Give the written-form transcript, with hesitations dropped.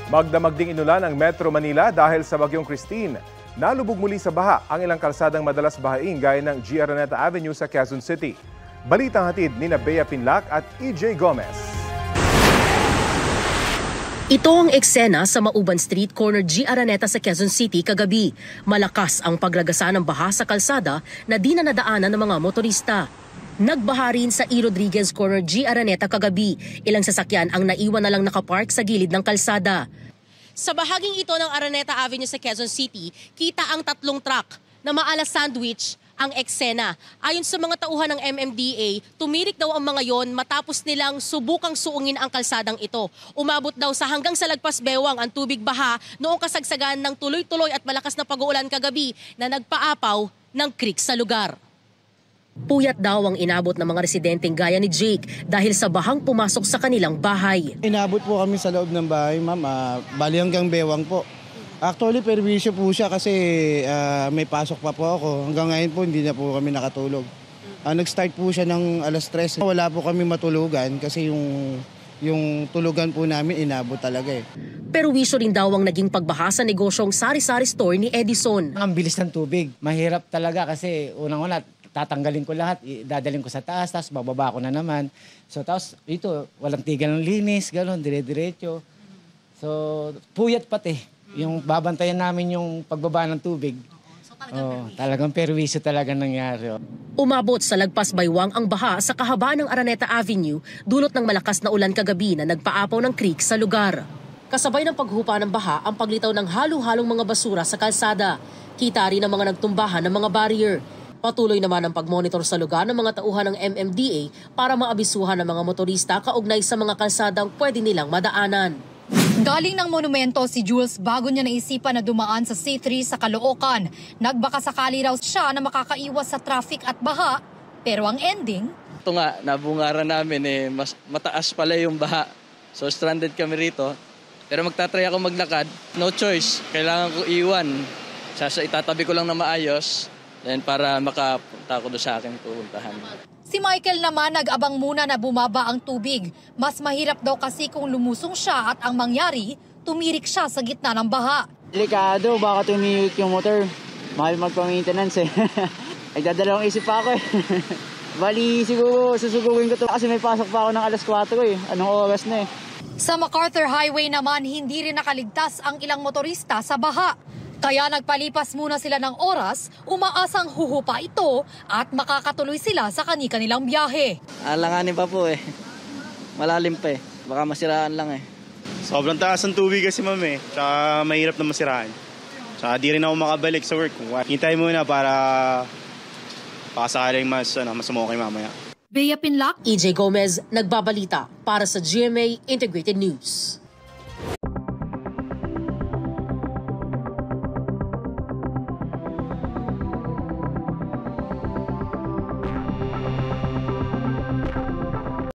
Magdamag ding inulan ang Metro Manila dahil sa bagyong Christine. Nalubog muli sa baha ang ilang kalsadang madalas bahain gaya ng G. Araneta Avenue sa Quezon City. Balitang hatid ni Bea Pinlac at EJ Gomez. Ito ang eksena sa Mauban Street, corner G. Araneta sa Quezon City kagabi. Malakas ang paglagasa ng baha sa kalsada na di na nadaanan ng mga motorista. Nagbaha rin sa E. Rodriguez corner G. Araneta kagabi. Ilang sasakyan ang naiwan na lang nakapark sa gilid ng kalsada. Sa bahaging ito ng Araneta Avenue sa Quezon City, kita ang tatlong truck na maalas sandwich ang eksena. Ayon sa mga tauhan ng MMDA, tumirik daw ang mga yon matapos nilang subukang suungin ang kalsadang ito. Umabot daw sa hanggang sa lagpas bewang ang tubig baha noong kasagsagan ng tuloy-tuloy at malakas na pag-uulan kagabi na nagpaapaw ng creek sa lugar. Puyat daw ang inabot ng mga residenteng gaya ni Jake dahil sa bahang pumasok sa kanilang bahay. Inabot po kami sa loob ng bahay, ma'am. Bali hanggang bewang po. Actually, perwisyo po siya kasi may pasok pa po ako. Hanggang ngayon po, hindi na po kami nakatulog. Nag-start po siya ng alas 3. Wala po kami matulugan kasi yung tulugan po namin inabot talaga eh. Pero wisyo rin daw ang naging pagbaha sa negosyong sari-sari store ni Edison. Ang bilis ng tubig. Mahirap talaga kasi unang-una, tatanggalin ko lahat, dadalhin ko sa taas, tapos bababa ko na naman. So tapos ito, walang tigil ng linis, gano'n, dire-diretso. So puyat pati, yung babantayan namin yung pagbaba ng tubig. Talagang perwisyo talaga nangyari. Umabot sa lagpas baywang ang baha sa kahabaan ng Araneta Avenue, dulot ng malakas na ulan kagabi na nagpaapaw ng creek sa lugar. Kasabay ng paghupa ng baha ang paglitaw ng halo-halong mga basura sa kalsada. Kita rin ang mga nagtumbahan ng mga barrier. Patuloy naman ang pagmonitor sa lugar ng mga tauhan ng MMDA para maabisuhan ng mga motorista kaugnay sa mga kalsadang pwede nilang madaanan. Galing ng monumento si Jules bago niya naisipan na dumaan sa C3 sa Caloocan. Nagbaka sakali raw siya na makakaiwas sa traffic at baha, pero ang ending... Ito nga, nabungaran namin mas mataas pala yung baha. So stranded kami rito. Pero magtatry ako maglakad, no choice. Kailangan ko iwan. Itatabi ko lang na maayos. Then para makapunta ko doon sa akin pupuntahan. Si Michael naman nag-abang muna na bumaba ang tubig. Mas mahirap daw kasi kung lumusong siya at ang mangyari, tumirik siya sa gitna ng baha. Delikado, baka tumirik yung motor. Mahal magpa-maintenance eh. Nagdadalawang isip pa ako eh. Bali, siguro susugurin ko to kasi may pasok pa ako ng alas 4 eh. Anong oras na eh. Sa MacArthur Highway naman, hindi rin nakaligtas ang ilang motorista sa baha. Kaya nagpalipas muna sila ng oras, umaasang huhupa ito at makakatuloy sila sa kani-kanilang biyahe. Alanganin pa po eh. Malalim pa eh. Baka masiraan lang eh. Sobrang taas ng tubig kasi ma'am eh. Tsaka mahirap na masiraan. Tsaka di rin ako makabalik sa work. Hintay muna para sakaling mas okay mamaya. Bea Pinlac, EJ Gomez, nagbabalita para sa GMA Integrated News.